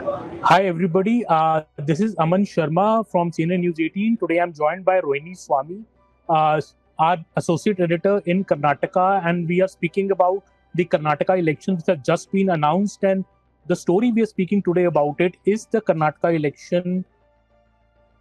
Hi everybody, this is Aman Sharma from CNN News 18. Today I'm joined by Rohini Swamy, uh, our associate editor in Karnataka, and we are speaking about the Karnataka elections which have just been announced. And the story we are speaking today about it is the Karnataka election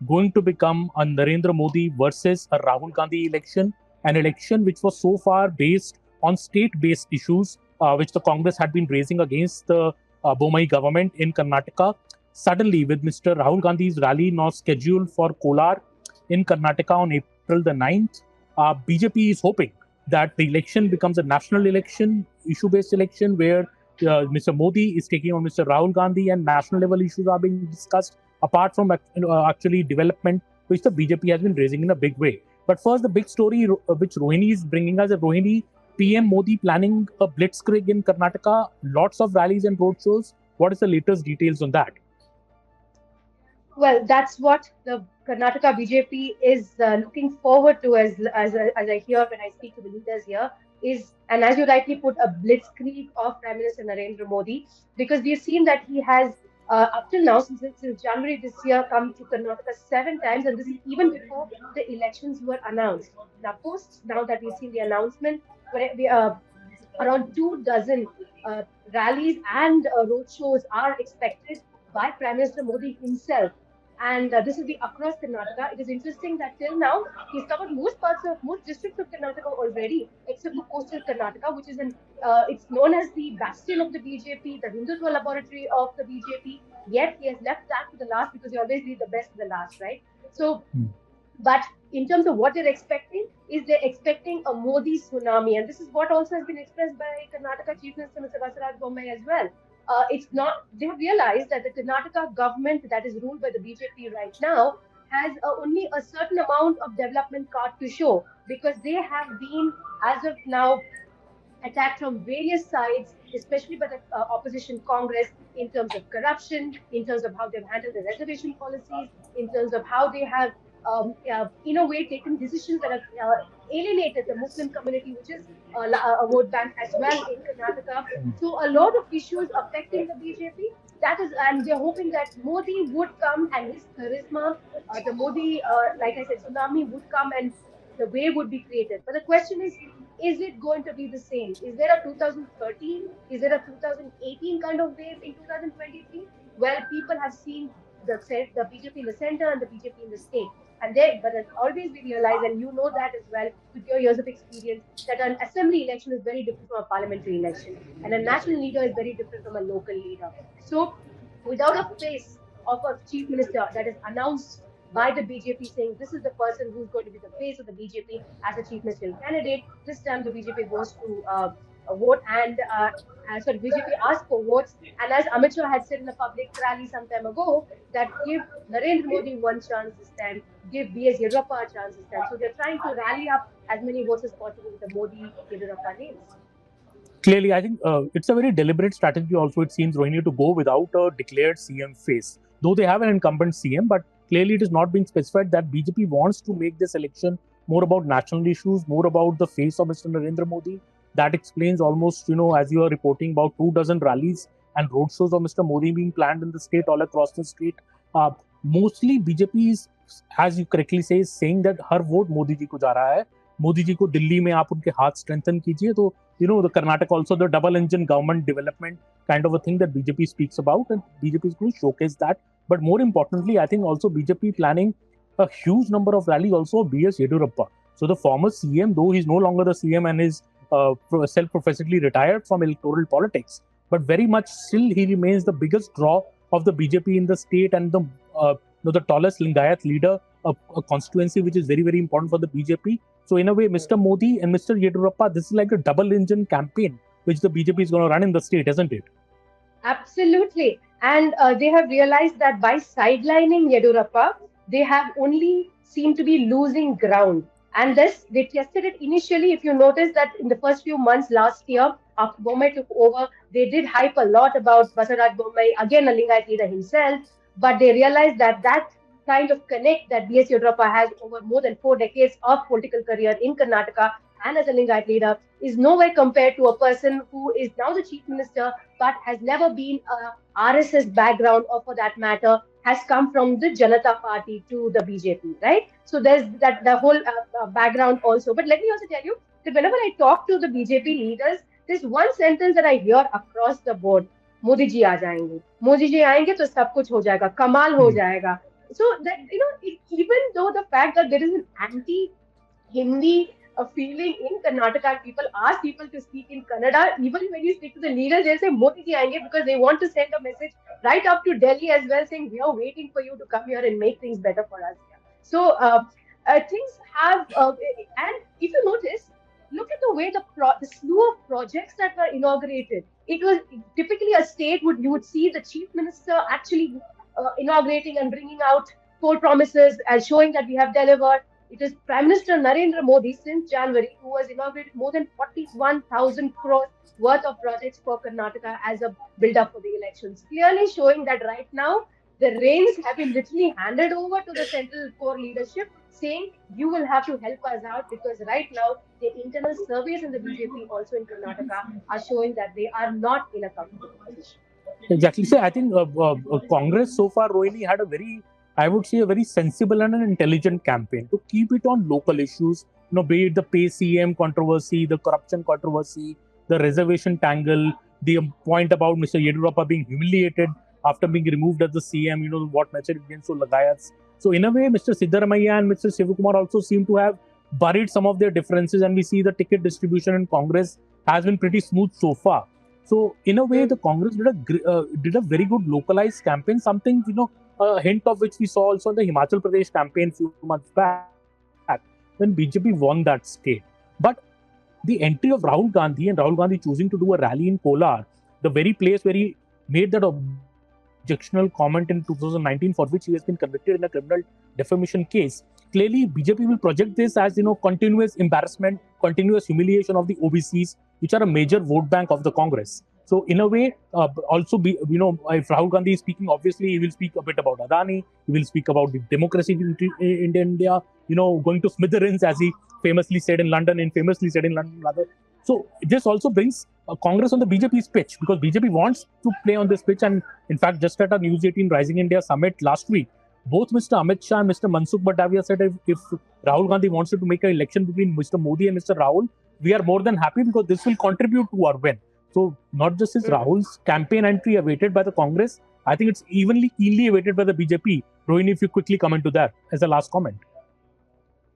going to become a Narendra Modi versus a Rahul Gandhi election, an election which was so far based on state-based issues, which the Congress had been raising against the Bomai government in Karnataka. Suddenly, with Mr. Rahul Gandhi's rally now scheduled for Kolar in Karnataka on April the 9th, BJP is hoping that the election becomes a national election, issue-based election, where Mr. Modi is taking on Mr. Rahul Gandhi and national level issues are being discussed apart from actually development, which the BJP has been raising in a big way. But first, the big story which Rohini is bringing us, Rohini, PM Modi planning a blitzkrieg in Karnataka, lots of rallies and roadshows. What is the latest details on that? Well, that's what the Karnataka BJP is looking forward to, as I hear when I speak to the leaders here, is, and as you rightly put, a blitzkrieg of Prime Minister Narendra Modi, because we've seen that he has, up till now, since January this year, come to Karnataka 7 times, and this is even before the elections were announced. Now that we've seen the announcement, around 2 dozen rallies and roadshows are expected by Prime Minister Modi himself. And this will be across Karnataka. It is interesting that till now he's covered most districts of Karnataka already, except for coastal Karnataka, which is it's known as the bastion of the BJP, the Hindutva laboratory of the BJP. Yet he has left that to the last because you always leave the best to the last, right? So but in terms of what they're expecting, is they're expecting a Modi tsunami. And this is what also has been expressed by Karnataka Chief Minister Mr. Basaraj Bommai as well. It's not, they have realized that the Karnataka government that is ruled by the BJP right now has only a certain amount of development card to show, because they have been, as of now, attacked from various sides, especially by the opposition Congress, in terms of corruption, in terms of how they've handled the reservation policies, in terms of how they have, in a way, taken decisions that have alienated the Muslim community, which is a vote bank as well in Karnataka. So a lot of issues affecting the BJP. That is, and they're hoping that Modi would come and his charisma, the Modi, like I said, tsunami would come and the wave would be created. But the question is it going to be the same? Is there a 2013? Is there a 2018 kind of wave in 2023? Well, people have seen the BJP in the center and the BJP in the state. But as always we realize, and you know that as well with your years of experience, that an assembly election is very different from a parliamentary election, and a national leader is very different from a local leader. So, without a face of a chief minister that is announced by the BJP saying this is the person who's going to be the face of the BJP as a chief ministerial candidate. This time the BJP goes to vote, and sorry, BJP asked for votes. And as Amit Shah had said in a public rally some time ago, that give Narendra Modi one chance this time, give BS Yediyurappa a chance this time. So they're trying to rally up as many votes as possible with the Modi Yediyurappa names. Clearly, I think it's a very deliberate strategy also, it seems, Rohini, to go without a declared CM face. Though they have an incumbent CM, but clearly it is not being specified that BJP wants to make this election more about national issues, more about the face of Mr. Narendra Modi. That explains almost, as you are reporting, about 2 dozen rallies and roadshows of Mr. Modi being planned in the state, all across the state. Uh, Mostly BJP is, as you correctly say, is saying that her vote Modi ji को जा रहा है. मोदी जी को दिल्ली में आप उनके हाथ strengthen कीजिए. तो the Karnataka also, the double engine government development kind of a thing that BJP speaks about, and BJP is going to showcase that. But more importantly, I think also BJP planning a huge number of rallies also of BS Yediyurappa. So the former CM, though he's no longer the CM and is self-professedly retired from electoral politics, but very much still he remains the biggest draw of the BJP in the state, and the tallest Lingayat leader, a constituency which is very, very important for the BJP. So in a way, Mr. Modi and Mr. Yediyurappa, this is like a double engine campaign which the BJP is going to run in the state, isn't it? Absolutely. And they have realized that by sidelining Yediyurappa, they have only seemed to be losing ground. And this, they tested it initially. If you notice that in the first few months last year, after Bombay took over, they did hype a lot about Basaraj Bombay, again a Lingayat leader himself. But they realized that that kind of connect that B.S. Yediyurappa has over more than 4 decades of political career in Karnataka and as a Lingayat leader is nowhere compared to a person who is now the chief minister but has never been a RSS background, or for that matter, has come from the Janata Party to the BJP, right? So there's that the whole background also. But let me also tell you that whenever I talk to the BJP leaders, there's one sentence that I hear across the board: Modi ji आ जाएंगे, मोदी जी आएंगे तो सब कुछ हो जाएगा, कमाल हो Hmm. जाएगा. So that even though the fact that there is an anti-Hindi feeling in Karnataka, people ask people to speak in Kannada. Even when you speak to the leaders, they say Modi ji aayenge because they want to send a message right up to Delhi as well, saying we are waiting for you to come here and make things better for us here. So things have, and if you notice, look at the way the slew of projects that were inaugurated. It was typically a state would you would see the chief minister actually inaugurating and bringing out core promises and showing that we have delivered. It is Prime Minister Narendra Modi since January who has inaugurated more than 41,000 crores worth of projects for Karnataka as a build-up for the elections. Clearly showing that right now the reins have been literally handed over to the central core leadership, saying you will have to help us out because right now the internal surveys in the BJP also in Karnataka are showing that they are not in a comfortable position. Exactly. So I think Congress so far, Rohini, had a very, I would say, a very sensible and an intelligent campaign to keep it on local issues. Be it the pay CM controversy, the corruption controversy, the reservation tangle, the point about Mr. Yediyurappa being humiliated after being removed as the CM. What message against so Lagayats. So in a way, Mr. Siddaramaiah and Mr. Shivakumar also seem to have buried some of their differences, and we see the ticket distribution in Congress has been pretty smooth so far. So in a way, the Congress did a very good localized campaign. Something a hint of which we saw also in the Himachal Pradesh campaign few months back when BJP won that state. But the entry of Rahul Gandhi and Rahul Gandhi choosing to do a rally in Kolar, the very place where he made that objectionable comment in 2019 for which he has been convicted in a criminal defamation case. Clearly, BJP will project this as continuous embarrassment, continuous humiliation of the OBCs, which are a major vote bank of the Congress. So in a way, also if Rahul Gandhi is speaking, obviously he will speak a bit about Adani. He will speak about the democracy in India. Going to smithereens, as he famously said in London, rather. So this also brings Congress on the BJP's pitch because BJP wants to play on this pitch. And in fact, just at our News 18 Rising India Summit last week, both Mr. Amit Shah and Mr. Mansukh Bhattacharya said if Rahul Gandhi wants to make an election between Mr. Modi and Mr. Rahul, we are more than happy because this will contribute to our win. So not just is Rahul's campaign entry awaited by the Congress, I think it's keenly awaited by the BJP. Rohini, if you quickly comment to that as a last comment.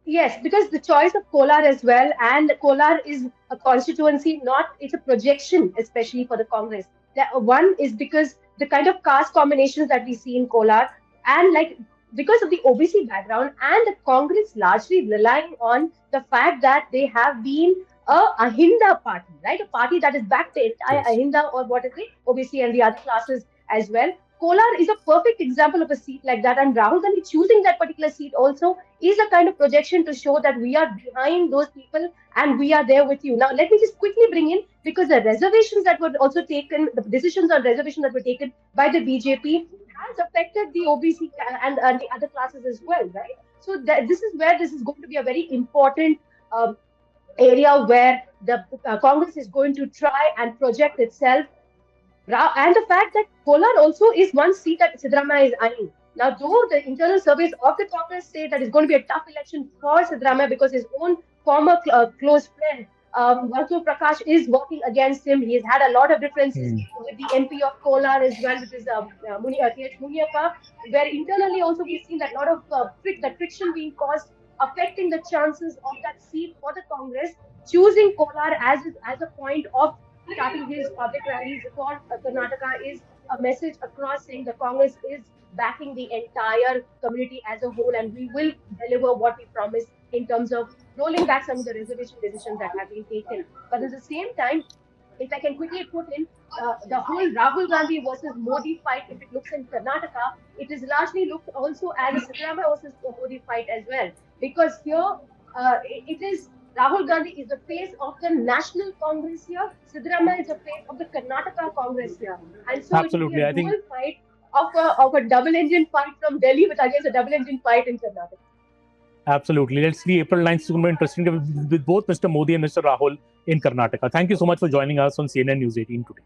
Yes, because the choice of Kolar as well, and Kolar is a constituency, it's a projection, especially for the Congress. One is because the kind of caste combinations that we see in Kolar, and because of the OBC background, and the Congress largely relying on the fact that they have been a Ahinda party, right? A party that is backed the entire Ahinda, or what is it, OBC and the other classes as well. Kolar is a perfect example of a seat like that, and Rahul Gandhi choosing that particular seat also is a kind of projection to show that we are behind those people and we are there with you. Now, let me just quickly bring in, because the reservations that were also taken, the decisions on reservation that were taken by the BJP has affected the OBC and the other classes as well, right? So this is where this is going to be a very important area where the Congress is going to try and project itself. And the fact that Kolar also is one seat that Siddaramaiah is eyeing. Now, though the internal surveys of the Congress say that it's going to be a tough election for Siddaramaiah because his own former close friend, Vartu Prakash, is working against him. He has had a lot of differences with the MP of Kolar as well, which is Yediyurappa, where internally also we've seen that a lot of friction being caused, affecting the chances of that seat for the Congress. Choosing Kolar as a point of starting his public rallies for Karnataka is a message across saying the Congress is backing the entire community as a whole, and we will deliver what we promised in terms of rolling back some of the reservation decisions that have been taken. But at the same time, if I can quickly put in the whole Rahul Gandhi versus Modi fight, if it looks in Karnataka, it is largely looked also as a Tsunami versus Modi fight as well. Because here it is Rahul Gandhi is the face of the National Congress here. Siddaramaiah is the face of the Karnataka Congress here. And so Absolutely, it will be a dual fight of a double engine fight from Delhi, but against a double engine fight in Karnataka. Absolutely. Let's see. April 9th is going to be interesting with both Mr. Modi and Mr. Rahul in Karnataka. Thank you so much for joining us on CNN News 18 today.